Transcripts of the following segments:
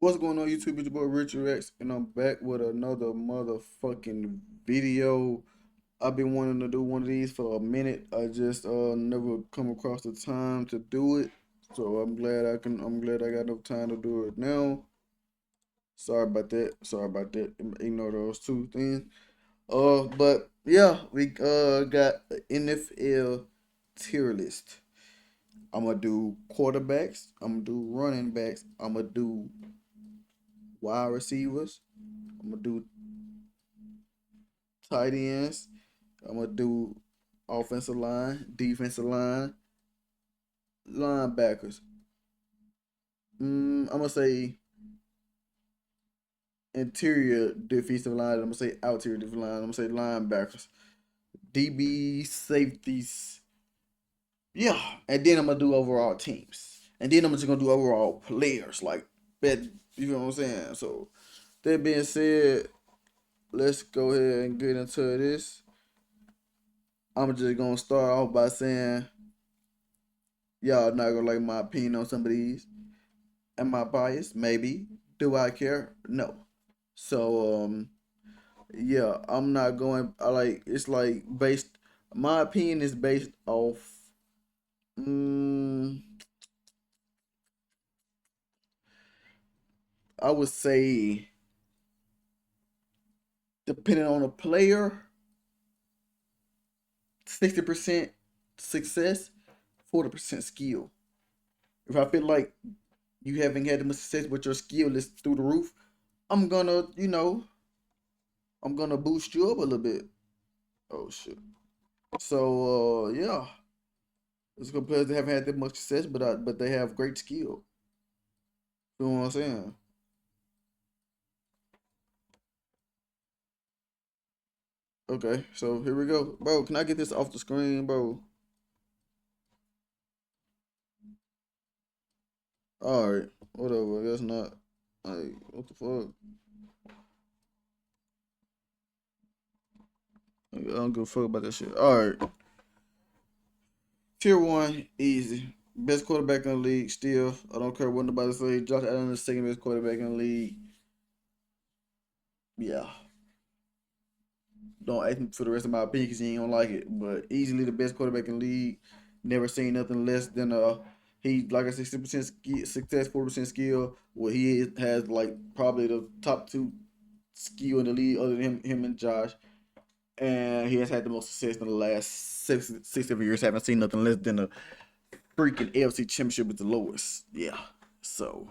What's going on, YouTube? It's your boy RichhReacts, and I'm back with another motherfucking video. I've been wanting to do one of these for a minute. I just never come across the time to do it. So I'm glad I got enough time to do it now. Sorry about that. Sorry about that. Ignore those two things. But yeah, we got an NFL tier list. I'm gonna do quarterbacks. I'm gonna do running backs. I'm gonna do wide receivers. I'm gonna do tight ends. I'm gonna do offensive line, defensive line, linebackers. I'm gonna say interior defensive line. I'm gonna say outerior defensive line. I'm gonna say linebackers, DB, safeties. Yeah, and then I'm gonna do overall teams, and then I'm just gonna do overall players. Like, bet you know what I'm saying. So that being said, let's go ahead and get into this. I'm just gonna start off by saying y'all not gonna like my opinion on some of these. Am I biased? Maybe. Do I care? No. So yeah, I'm not going. I like it's like based. My opinion is based off. Mm, I would say depending on the player, 60% success, 40% skill. If I feel like you haven't had much success with your skill is through the roof, I'm gonna, I'm gonna boost you up a little bit. Oh shit. So yeah, there's good players that haven't had that much success, but they have great skill. You know what I'm saying? Okay, so here we go, bro. Can I get this off the screen, bro? All right, whatever. I guess not. Like, what the fuck? Like, I don't give a fuck about that shit. All right, tier one, easy. Best quarterback in the league. Still, I don't care what nobody say. Josh Allen is the second best quarterback in the league. Yeah, don't ask me for the rest of my opinion because you ain't gonna like it. But easily the best quarterback in the league. Never seen nothing less than he like a 60% success, 40% skill. Well, has like probably the top two skill in the league other than him and Josh. And he has had the most success in the last 7 years. Haven't seen nothing less than a freaking AFC championship with the lowest. Yeah. So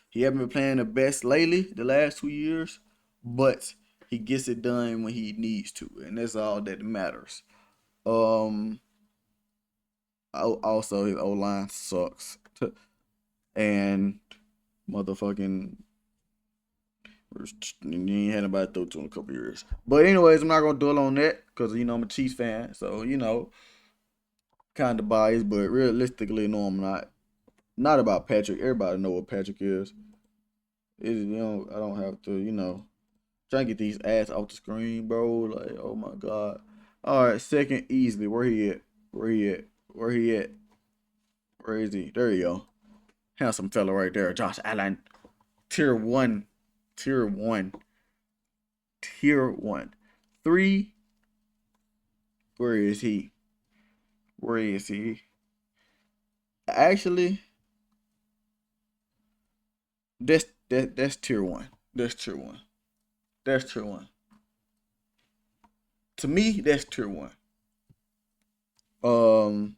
he haven't been playing the best lately, the last 2 years, but he gets it done when he needs to, and that's all that matters. Um, also his O line sucks, and motherfucking he ain't had nobody throw to in a couple years. But anyways, I'm not gonna dwell on that because I'm a Chiefs fan, so kind of biased, but realistically, no, I'm not. Not about Patrick. Everybody know what Patrick is. I don't have to, trying to get these ads off the screen, bro. Like, oh my god. All right, second easily. Where he at? Where he at? Where he at? Where is he? There you go. Handsome fella right there, Josh Allen. Tier one. Tier one. Tier one. Three. Where is he? Where is he? Actually, that's tier one. That's tier one. That's tier one. To me, that's tier one. Um,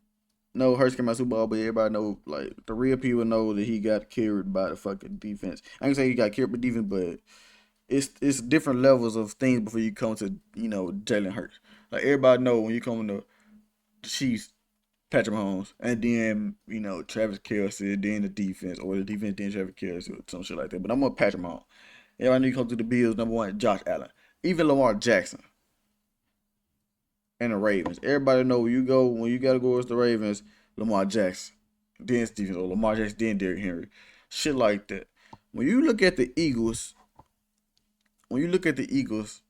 no, Hurts came out Super Bowl, but everybody know like the real people know that he got carried by the fucking defense. I can say he got carried by defense, but it's different levels of things before you come to Jalen Hurts. Like everybody know when you come to the Chiefs, Patrick Mahomes, and then Travis Kelce, then the defense, or the defense then Travis Kelce, or some shit like that. But I'm on Patrick Mahomes. Everybody know you come to the Bills. Number one, Josh Allen, even Lamar Jackson and the Ravens. Everybody know when you gotta go with the Ravens, Lamar Jackson, then Stephen or Lamar Jackson, then Derrick Henry, shit like that. When you look at the Eagles, when you look at the Eagles,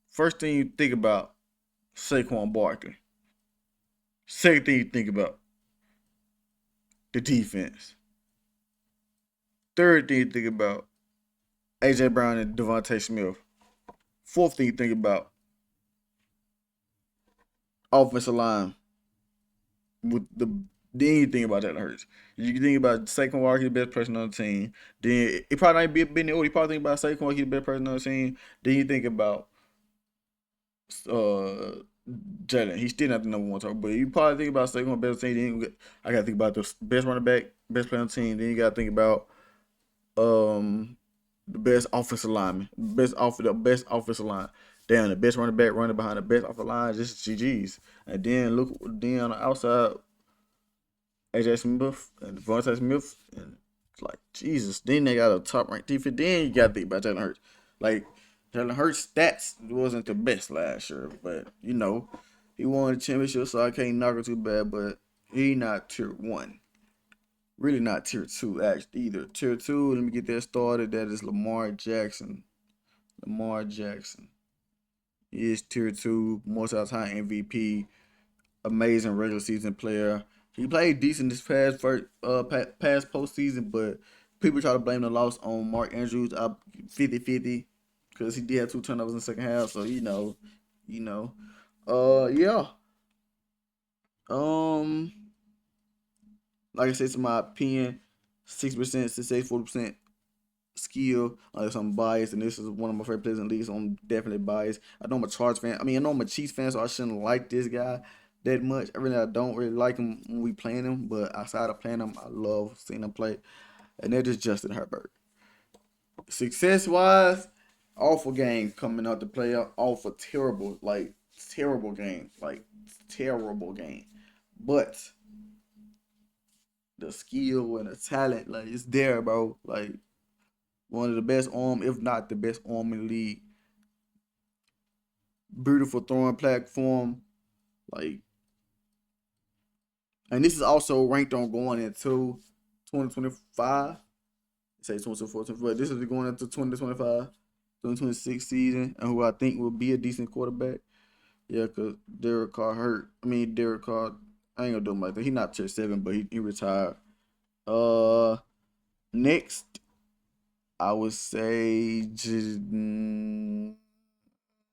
first thing you think about Saquon Barkley. Second thing you think about the defense. Third thing you think about AJ Brown and Devontae Smith. Fourth thing you think about, offensive line with the then you think about Jalen Hurts. You think about Saquon Walker, the best person on the team. Then it probably ain't been the order. You probably think about Saquon Walker, the best person on the team. Then you think about uh Jalen. He's still not the number one target, but you probably think about Saquon best team. Then I gotta think about the best running back, best player on the team. Then you gotta think about um the best offensive lineman, the best offensive line. Damn, the best running back running behind the best offensive line, just GG's. And then look, then on the outside, AJ Smith and Devontae Smith, and it's like Jesus. Then they got a top ranked defense. Then you got to think about Jalen Hurts. Like Jalen Hurts' stats wasn't the best last year, but he won the championship, so I can't knock it too bad. But he not tier one. Really not tier two, actually, either. Tier two, let me get that started. That is Lamar Jackson. Lamar Jackson. He is tier two, most of the time MVP, amazing regular season player. He played decent this past postseason, but people try to blame the loss on Mark Andrews up 50-50 because he did have two turnovers in the second half. So you know. Yeah. Um, like I said, to my opinion, 6% success, 40% skill. Unless I'm biased, and this is one of my favorite players in the league, so I'm definitely biased. I know I'm a Chargers fan. I mean, I know I'm a Chiefs fan, so I shouldn't like this guy that much. I don't really like him when we playing him, but outside of playing him, I love seeing him play. And that is Justin Herbert. Success wise, awful game coming out to play. Awful, terrible, like terrible game, like terrible game. But the skill and the talent, like it's there, bro. Like one of the best arm, if not the best arm in the league. Beautiful throwing platform, like, and this is also ranked on going into 2025. Say 2024, 2025. This is going into 2025, 2026 season, and who I think will be a decent quarterback. Yeah, cause Derek Carr hurt. I mean, Derek Carr. I ain't gonna do him like that. He not tier seven, but he retired. Uh, Next, I would say,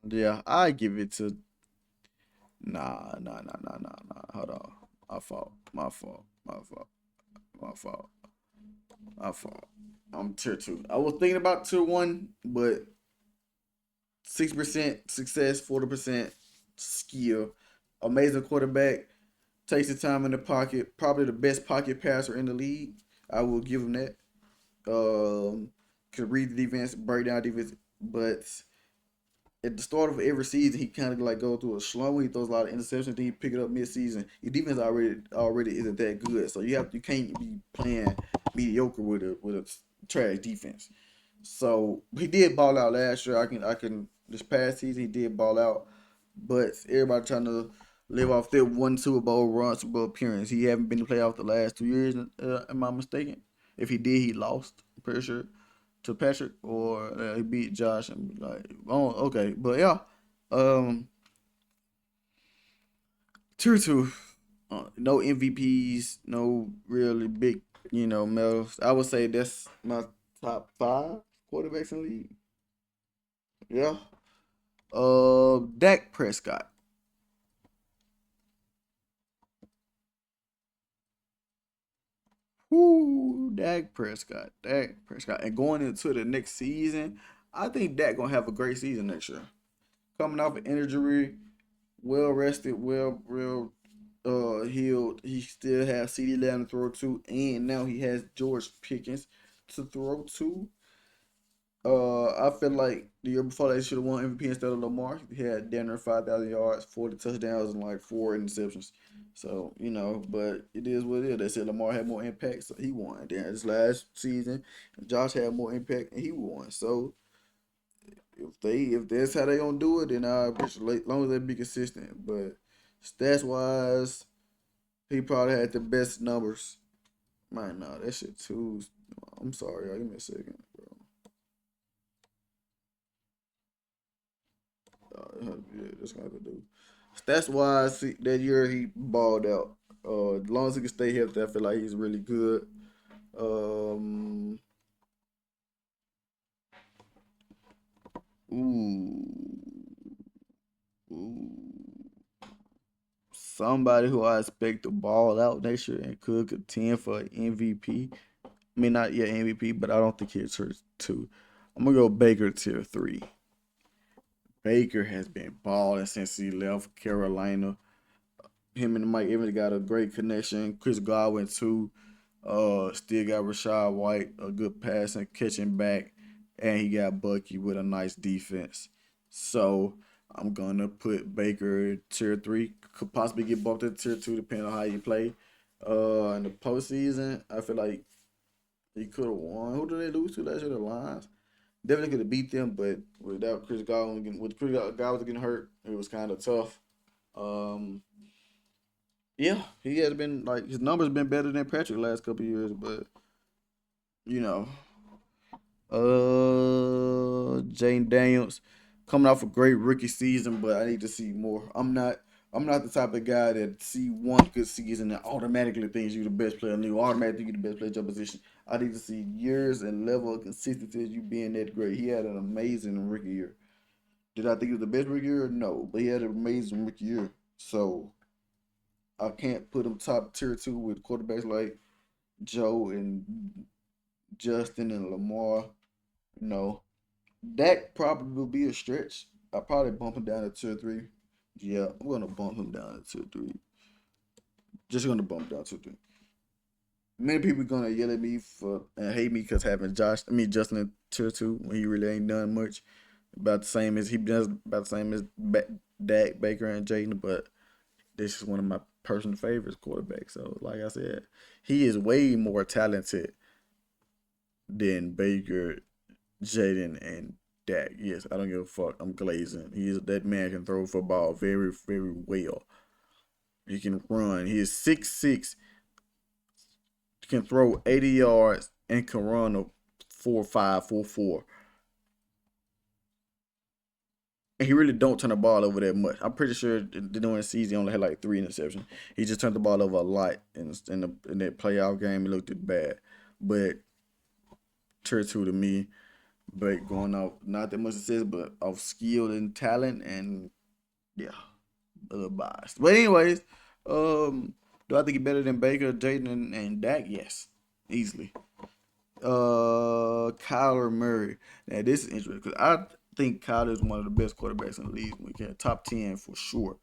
yeah, I give it to. Nah. Hold on. My fault. My fault. My fault. My fault. My fault. I'm tier two. I was thinking about tier one, but 6% success, 40% skill. Amazing quarterback. Takes the time in the pocket. Probably the best pocket passer in the league. I will give him that. Could read the defense, break down defense, but at the start of every season, he kind of like go through a slump. He throws a lot of interceptions. Then he pick it up mid-season. Your defense already isn't that good, so you can't be playing mediocre with a trash defense. So he did ball out last year. I can this past season he did ball out, but everybody trying to live off that one Super Bowl run, Super Bowl appearance. He haven't been to playoff the last 2 years. Am I mistaken? If he did, he lost. I'm pretty sure to Patrick, or he beat Josh. And like, oh, okay, but yeah, um, tier two, no MVPs, no really big, medals. I would say that's my top five quarterbacks in the league. Yeah. Dak Prescott. Whoo, Dak Prescott. Dak Prescott. And going into the next season, I think Dak gonna have a great season next year. Coming off an injury, well rested, well real healed. He still has CD Lamb to throw to, and now he has George Pickens to throw to. I feel like the year before they should have won MVP instead of Lamar. He had Denver 5,000 yards, 40 touchdowns, and like four interceptions. So but it is what it is. They said Lamar had more impact, so he won. Then his last season, Josh had more impact, and he won. So if that's how they gonna do it, then I appreciate as long as they be consistent. But stats wise, he probably had the best numbers. Man, nah, that shit too. I'm sorry, y'all. Give me a second, bro. Yeah, that's gonna have to do. Stats wise, that year he balled out. As long as he can stay healthy, I feel like he's really good. Um, Ooh, ooh. Somebody who I expect to ball out next year and could contend for MVP. I mean, not yet MVP, but I don't think he's tier two. I'm gonna go Baker tier three. Baker has been balling since he left Carolina. Him and Mike Evans got a great connection. Chris Godwin too. Still got Rashad White, a good passing, catching back, and he got Bucky with a nice defense. So I'm gonna put Baker at tier three. Could possibly get bumped to tier two depending on how you play. In the postseason, I feel like he could have won. Who did they lose to last year? The Lions. Definitely could have beat them, but without Chris Godwin, with Chris Godwin getting hurt, it was kind of tough. Um, yeah, he has been like his numbers been better than Patrick last couple of years, but you know, Jane Daniels coming off a great rookie season, but I need to see more. I'm not the type of guy that see one good season and automatically thinks you're the best player in the league, automatically you're the best player at your position. I need to see years and level of consistency as you being that great. He had an amazing rookie year. Did I think he was the best rookie year? No, but he had an amazing rookie year. So I can't put him top tier two with quarterbacks like Joe and Justin and Lamar. No, Dak probably will be a stretch. I probably bump him down to tier three. Yeah, I'm gonna bump him down to tier three. Just gonna bump him down to three. Many people gonna yell at me for and hate me because having Justin in tier two when he really ain't done much. About the same as he does, about the same as Dak, Baker, and Jaden. But this is one of my personal favorites quarterbacks. So, like I said, he is way more talented than Baker, Jaden, and Dak. Yes, I don't give a fuck. I'm glazing. That man can throw football very, very well. He can run. He is 6'6", can throw 80 yards, and can run a 4.5, 4.4. And he really don't turn the ball over that much. I'm pretty sure during the season he only had like 3 interceptions. He just turned the ball over a lot in that playoff game. It looked bad, but tier two to me, but going off not that much success, but of skill and talent, and yeah, a little biased. But anyways, do I think he's better than Baker, Jaden, and Dak? Yes, easily. Kyler Murray. Now this is interesting because I think Kyler is one of the best quarterbacks in the league. We can top 10 for sure.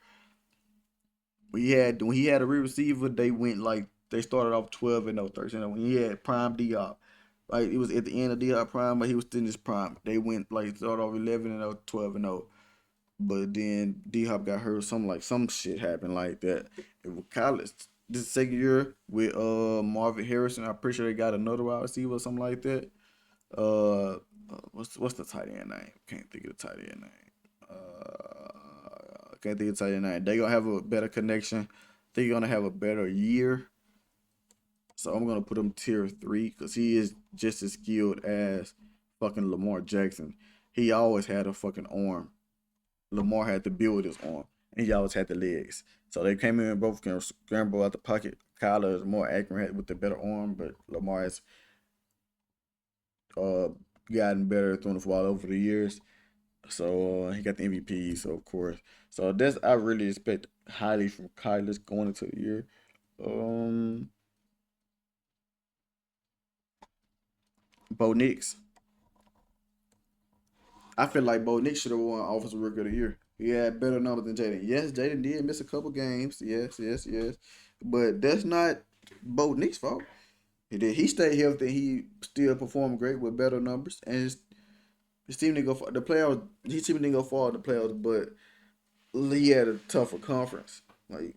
When he had a real receiver, they started off 12 and 0, 13. When he had prime Diop, like it was at the end of Diop prime, but he was still in his prime. They went like started off 11 and 0, 12 and 0. But then D Hop got hurt. Some shit happened like that. It was college. This second year with Marvin Harrison. I'm pretty sure they got another wide receiver or something like that. What's the tight end name? Can't think of the tight end name. Can't think of the tight end name. They gonna have a better connection. They gonna have a better year. So I'm gonna put him tier three because he is just as skilled as fucking Lamar Jackson. He always had a fucking arm. Lamar had to build his arm, and he always had the legs. So they came in and both can scramble out the pocket. Kyler is more accurate with the better arm, but Lamar has uh, gotten better throwing the football over the years. So he got the MVP. So of course, so that's I really expect highly from Kyler going into the year. Um, Bo Nix. I feel like Bo Nix should have won Offensive Rookie of the Year. He had better numbers than Jaden. Yes, Jaden did miss a couple games. Yes, yes, yes. But that's not Bo Nix's fault. He did. He stayed healthy. He still performed great with better numbers, and his team didn't go far. The playoffs. His team didn't go far in the playoffs, but he had a tougher conference. Like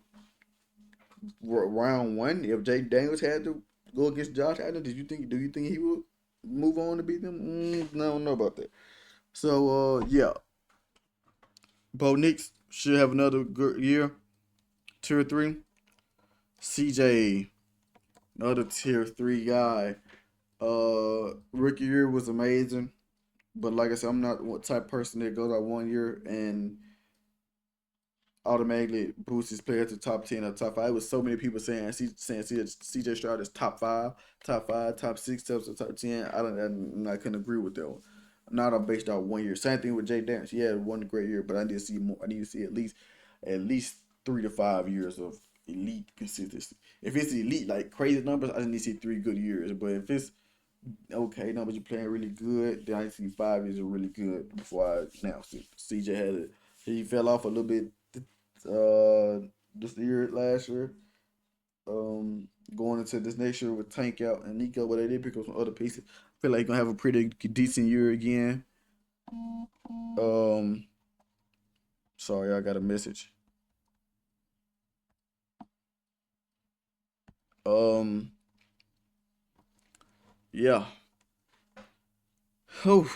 round one, if Jay Daniels had to go against Josh Allen, did you think? Do you think he would move on to beat them? I don't know about that. So yeah, Bo Nix should have another good year. Tier three. CJ, another tier three guy. Rookie year was amazing, but like I said, I'm not what type of person that goes out 1 year and automatically boosts his player to top 10 or top five. It was so many people saying CJ Stroud is top five, top 6, top 10. I couldn't agree with that one. Not all based off 1 year. Same thing with Jay Daniels. He had one great year, but I need to see more. I need to see at least 3 to 5 years of elite consistency. If it's elite, like crazy numbers, I just need to see 3 good years. But if it's okay numbers, you're playing really good, then I need to see 5 years of really good before I announce it. CJ had it. He fell off a little bit this year, last year. Going into this next year with Tank out and Nico, but they did pick up some other pieces. I feel like he's gonna have a pretty decent year again. Um, Sorry, I got a message. Um, yeah. Whew.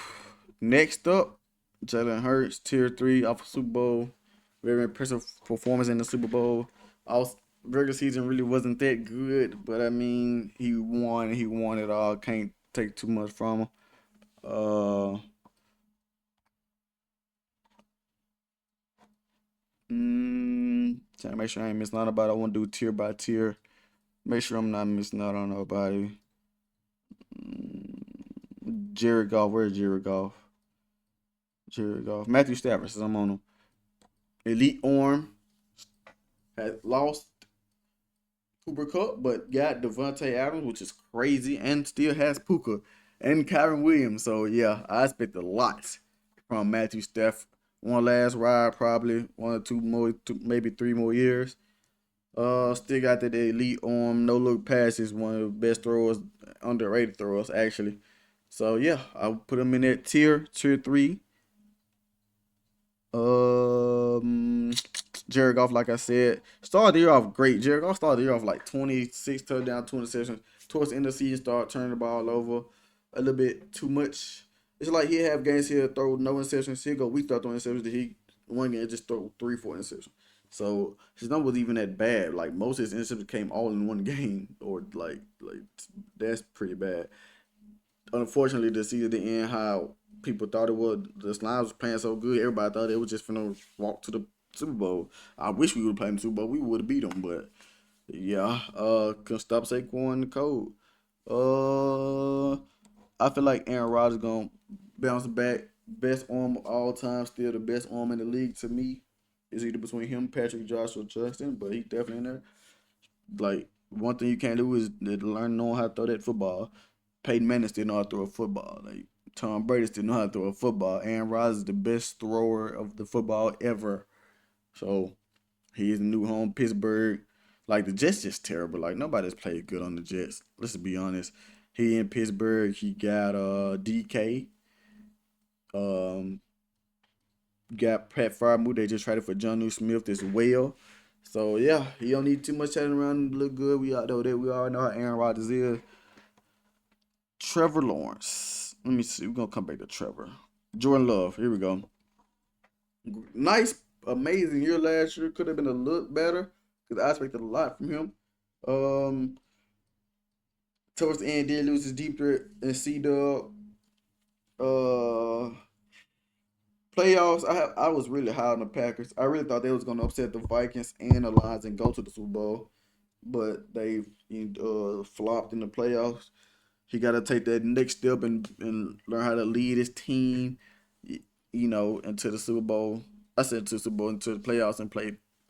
Next up, Jalen Hurts, tier 3 off of Super Bowl. Very impressive performance in the Super Bowl. Also, regular season really wasn't that good, but I mean, he won. He won it all. Can't take too much from him. Uh, Trying to make sure I ain't missing out about it. I want to do tier by tier. Make sure I'm not missing out on nobody. Jared Goff, where's Jared Goff? Jared Goff. Matthew Stafford says I'm on him. Elite arm. Had lost Cooper Cup, but got Devontae Adams, which is crazy, and still has Puka and Kyron Williams. So yeah, I expect a lot from Matthew Stafford. One last ride, probably 1 or 2 more, maybe 3 more years. Still got that elite arm, no look passes, one of the best throwers, underrated throwers actually. So yeah, I'll put him in that tier 3. Um, Jared Goff, like I said, started the year off great. Jared Goff started the year off like 26 touchdowns, 20 sessions. Towards the end of the season, started turning the ball over a little bit too much. It's like he have games here throw no interceptions. He'll go week start throwing interceptions. He one game just throw 3, 4 interceptions. So his number was even that bad. Like most of his interceptions came all in one game, or like that's pretty bad. Unfortunately, the season didn't end how people thought it would. The Lions was playing so good, everybody thought it was just finna walk to the Super Bowl. I wish we would have played in the Super Bowl. We would have beat them, but yeah, couldn't stop Saquon in the cold. Uh, I feel like Aaron Rodgers gonna bounce back. Best arm of all time, still the best arm in the league to me. It's either between him, Patrick, Josh, or Justin, but he's definitely in there. Like one thing you can't do is learn knowing how to throw that football. Peyton Manning still know how to throw a football. Like Tom Brady still know how to throw a football. Aaron Rodgers is the best thrower of the football ever. So he is the new home Pittsburgh. Like the Jets just terrible. Like nobody's played good on the Jets. Let's be honest. He in Pittsburgh. He got DK. Um, got Pat Fryermuth. They just traded for John Smith as well. So yeah, he don't need too much chatting around to look good. We all know that. We all know how Aaron Rodgers is. Trevor Lawrence. Let me see. We're gonna come back to Trevor. Jordan Love. Here we go. Nice, amazing year last year. Could have been a little better because I expected a lot from him. Um, Towards the end, did lose his deep threat and C Dub. Uh, Playoffs. I was really high on the Packers. I really thought they was gonna upset the Vikings and the Lions and go to the Super Bowl, but they flopped in the playoffs. He got to take that next step and learn how to lead his team, into the Super Bowl. I said to the Super Bowl, into the playoffs and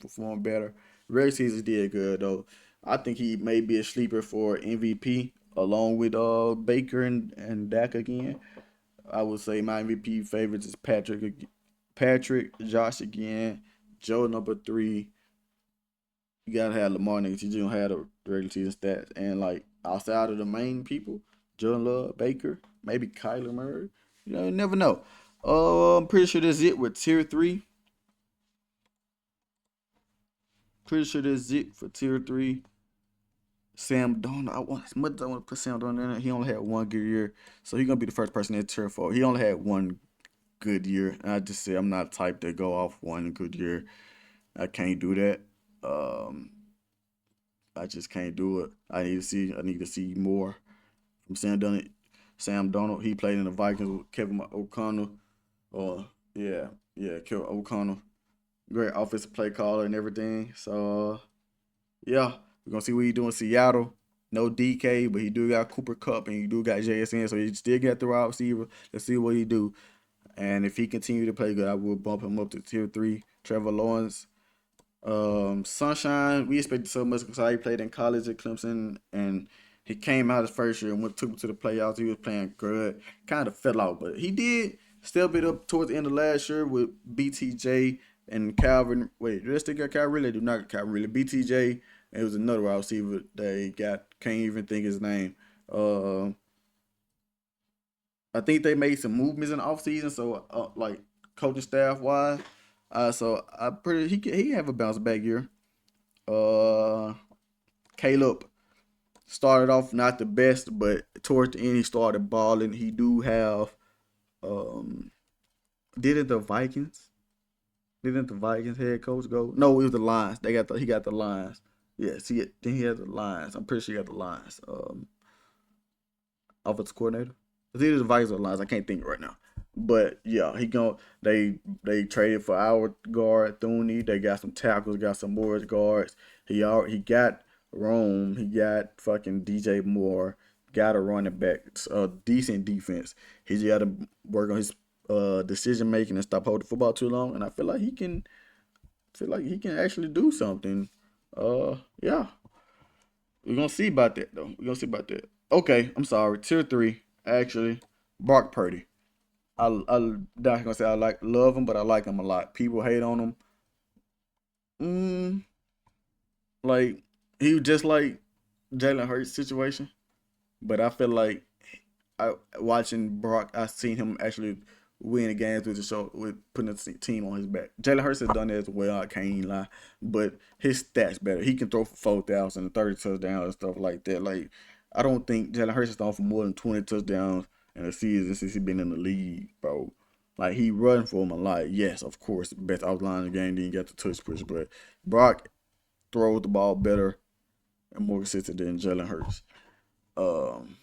perform better. Regular season did good though. I think he may be a sleeper for MVP along with Baker and Dak again. I would say my MVP favorites is Patrick, Josh again, Joe number 3. You gotta have Lamar niggas. You just don't have the regular season stats. And like outside of the main people, Jordan Love, Baker, maybe Kyler Murray. You never know. I'm pretty sure that's it with tier 3. Pretty sure that's it for tier 3. Sam Darnold. As much as I want to put Sam Darnold in there, he only had one good year. So he's gonna be the first person in tier 4. He only had one good year. And I just say I'm not type to go off one good year. I can't do that. Um I just can't do it. I need to see more from Sam Darnold. Sam Darnold, he played in the Vikings with Kevin O'Connell. Yeah, yeah, Kevin O'Connell, great offensive play caller and everything. So yeah, we're gonna see what he do in Seattle. No DK, but he do got Cooper Cup and he do got JSN, so he still got the wide receiver. Let's see what he do. And if he continue to play good, I will bump him up to tier three. Trevor Lawrence, Sunshine, we expected so much because he played in college at Clemson and he came out his first year and took him to the playoffs. He was playing good, kind of fell out, but he did step it up towards the end of last year with BTJ and Calvin. Wait, do they still got Calvin? Really? Do not got Calvin? Really? BTJ and it was another wide receiver they got. Can't even think his name. Uh, I think they made some movements in the offseason, so like coaching staff wise. So I pretty he have a bounce back year. Uh, Caleb started off not the best, but towards the end he started balling. He do have um didn't the Vikings didn't the Vikings head coach go? No, it was the Lions. He got the Lions. Yes, then he had the Lions. I'm pretty sure he got the Lions. Offensive coordinator. It's either the Vikings or the Lions. I can't think right now. But yeah, he going they traded for our guard Thuney. They got some tackles, got some more guards. He got Rome. He got fucking DJ Moore. Got a running back. A decent defense. He just got to work on his decision making and stop holding the football too long. And I feel like he can actually do something. Yeah, we're gonna see about that though. We're gonna see about that. Okay, I'm sorry. Tier three, actually, Brock Purdy. I'm not gonna say I love him, but I like him a lot. People hate on him. Mm, like he was just like Jalen Hurts situation, but I feel like I watching Brock, I seen him actually win games with the show with putting the team on his back. Jalen Hurts has done that as well. I can't even lie, but his stats better. He can throw for 4,000 and 30 touchdowns and stuff like that. Like I don't think Jalen Hurts has thrown for more than 20 touchdowns in a season since he's been in the league, bro. Like he run for him a lot. Yes, of course, best outline in the game. Then you got the touch push, but Brock throws the ball better and more consistent than Jalen Hurts. Um,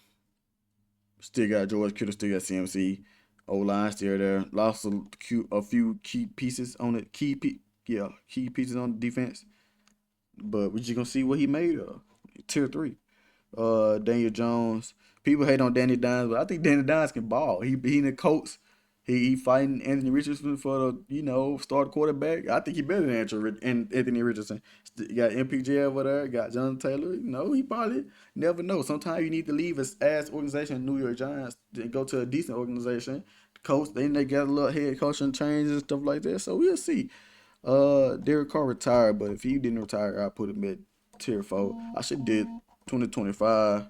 Still got George Kittle, still got CMC. O line still there. Lost a few key pieces on it. Key pieces on the defense. But we're just gonna see what he made of. Tier three. Daniel Jones. People hate on Danny Dimes, but I think Danny Dimes can ball. He in the Colts. He fighting Anthony Richardson for the start quarterback. I think he better than Anthony Richardson. You got MPJ over there. Got Jonathan Taylor. He probably never know. Sometimes you need to leave a ass organization, New York Giants, and go to a decent organization. Coach, then they got a little head coaching changes and stuff like that. So we'll see. Derek Carr retired, but if he didn't retire, I put him at tier four. I should did 2025.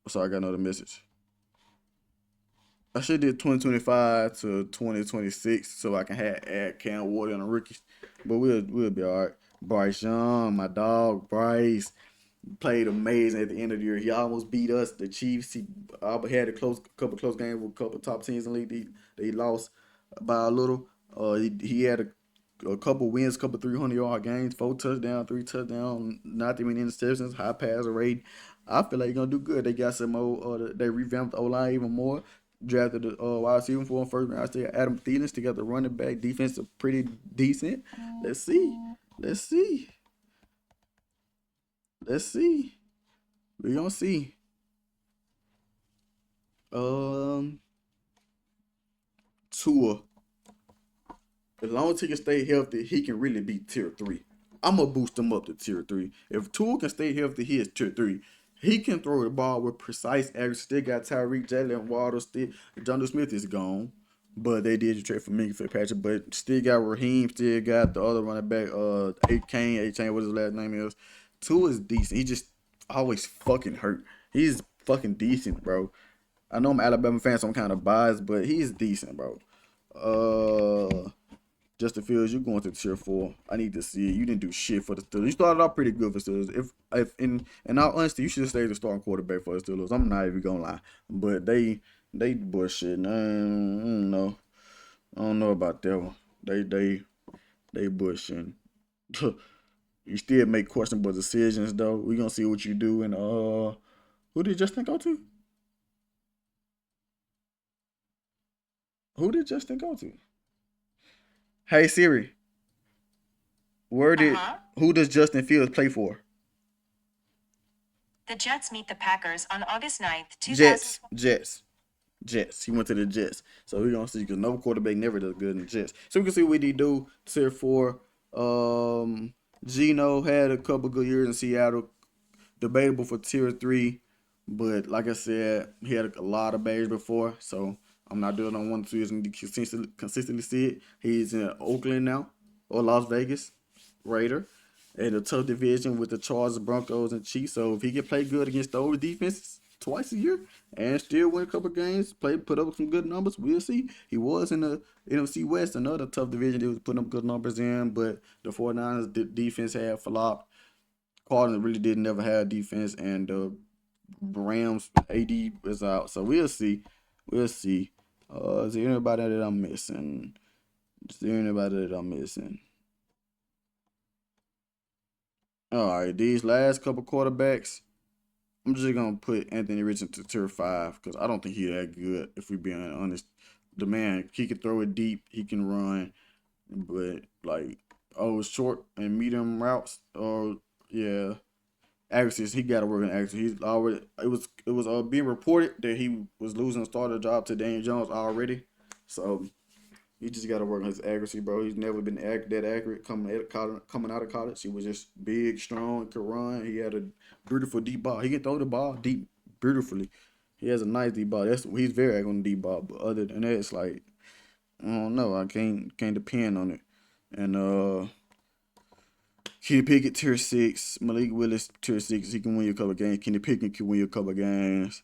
Sorry, I got another message. I should did 2025 to 2026 so I can have add Cam Ward and the rookies. But we'll be all right. Bryce Young, my dog Bryce, played amazing at the end of the year. He almost beat us, the Chiefs. He had a couple close games with a couple top teams in the league. They lost by a little. He had a couple wins, couple 300-yard games, 4 touchdowns, 3 touchdowns, not that many interceptions, high passer rate. I feel like he's gonna do good. They got some more. They revamped the O line even more. Drafted the wide receiver for him first round. Still got Adam Thielen. Still got the running back. Defense is pretty decent. Let's see. Let's see. Let's see. We gonna see. Um, Tua. As long as he can stay healthy, he can really be tier three. I'm gonna boost him up to tier three. If Tua can stay healthy, he is tier three. He can throw the ball with precise accuracy. Still got Tyreek, Jalen Waddle. Still, John Smith is gone, but they did trade for Minka Fitzpatrick. But still got Raheem. Still got the other running back, A Chain. What his last name is. Tua is decent. He just always fucking hurt. He's fucking decent, bro. I know I'm an Alabama fan, so I'm kind of biased, but he's decent, bro. Uh, Justin Fields, you going to tier four. I need to see it. You didn't do shit for the Steelers. You started off pretty good for the Steelers. If in all honesty, you should have stayed the starting quarterback for the Steelers. I'm not even gonna lie. But they bullshit. I don't know. I don't know about that one. They bullshitting. You still make questionable decisions though. We gonna see what you do and who did Justin go to? Who did Justin go to? Hey Siri, where did Uh-huh. who does Justin Fields play for? The Jets meet the Packers on August 9th, 2000. Jets. He went to the Jets. So we're gonna see because no quarterback never does good in the Jets. So we can see what he do. Tier four. Gino had a couple good years in Seattle. Debatable for tier three, but like I said, he had a lot of bags before, so I'm not doing on 1 2 years and consistently see it. He's in Oakland now or Las Vegas Raider in a tough division with the Chargers, Broncos, and Chiefs. So if he can play good against those defenses twice a year and still win a couple games, put up some good numbers, we'll see. He was in the NFC West, another tough division. He was putting up good numbers in, but the 49ers defense had flopped. Cardinals really did never have defense, and the Rams AD is out, so we'll see. We'll see. Is there anybody that I'm missing? Is there anybody that I'm missing? All right, these last couple quarterbacks, I'm just gonna put Anthony Richardson to tier five because I don't think he's that good. If we being honest, the man he can throw it deep, he can run, but like short and medium routes, or yeah, accuracy. He got to work on accuracy. He's already. It was being reported that he was losing a starter job to Daniel Jones already. So he just got to work on his accuracy, bro. He's never been that accurate coming out of college. He was just big, strong, could run. He had a beautiful deep ball. He can throw the ball deep beautifully. He has a nice deep ball. He's very accurate on the deep ball. But other than that, it's like I don't know. I can't depend on it. And Kenny Pickett tier six, Malik Willis tier six. He can win you a couple of games. Kenny Pickett can win you a couple of games.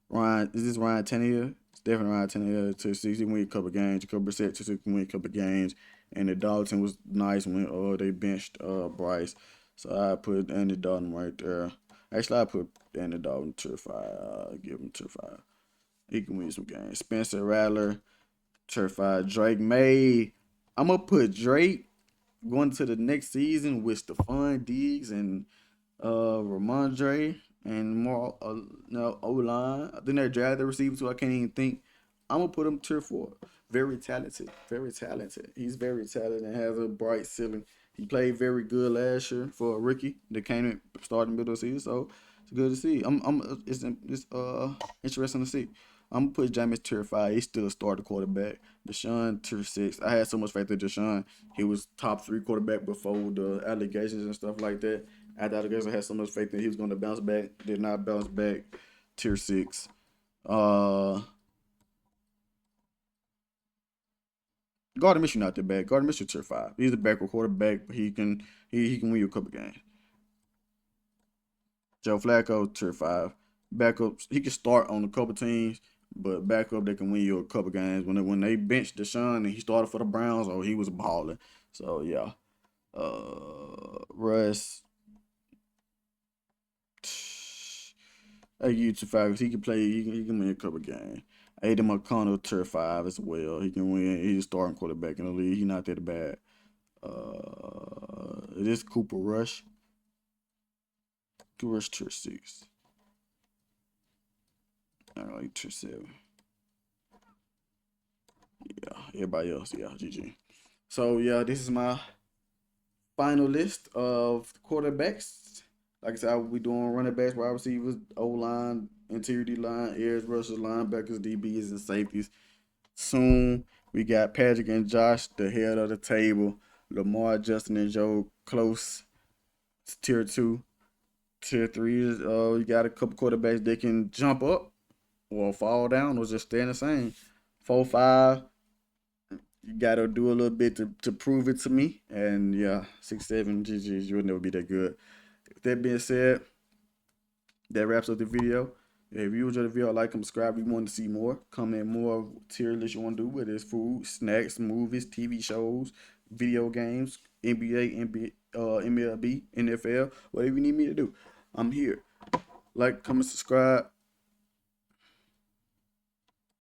Ryan, is this Ryan Tannehill? It's definitely Ryan Tannehill tier six. He can win you a couple of games. Jacoby Brissett tier six can win you a couple of games. And the Dalton was nice when they benched Bryce. So I put Andy Dalton right there. Actually, I put Andy Dalton tier five. Give him tier five. He can win some games. Spencer Rattler tier five. Drake May. I'm gonna put Drake going to the next season with Stephon Diggs and Ramondre and more no O line. I think they drafted the receivers who I can't even think. I'm gonna put him tier four. Very talented, very talented. He's very talented and has a bright ceiling. He played very good last year for a rookie that came in starting middle of the season, so it's good to see. It's interesting to see. I'm gonna put Jameis tier five. He's still a starter quarterback. Deshaun tier six. I had so much faith in Deshaun. He was top three quarterback before the allegations and stuff like that. After allegations, I had so much faith that he was gonna bounce back. Did not bounce back. Tier six. Uh, Gardner Minshew not that bad. Gardner Minshew tier five. He's a backward quarterback, but he can win you a couple games. Joe Flacco tier five. Backups. He can start on a couple teams, but backup they can win you a couple games. When they benched Deshaun and he started for the Browns, oh he was balling. So yeah. Russ. I give you two five because he can play. He can win a couple games. Aiden McConnell tier five as well. He can win. He's a starting quarterback in the league. He's not that bad. It is Cooper Rush. Cooper Rush tier six. I like tier seven. Yeah, everybody else. Yeah, GG. So yeah, this is my final list of quarterbacks. Like I said, I will be doing running backs, wide receivers, O line, interior D line, edge rushers, linebackers, DBs, and safeties. Soon we got Patrick and Josh, the head of the table. Lamar, Justin, and Joe close. Tier two. Tier three is you got a couple quarterbacks that can jump up or fall down or just stay in the same. 4, 5, you gotta do a little bit to prove it to me. And yeah, 6, 7, GG's, you'll never be that good. With that being said, that wraps up the video. If you enjoyed the video, like and subscribe if you want to see more. Comment more tier list you want to do, whether it's food, snacks, movies, TV shows, video games, MLB, NFL, whatever you need me to do. I'm here. Like, comment, subscribe.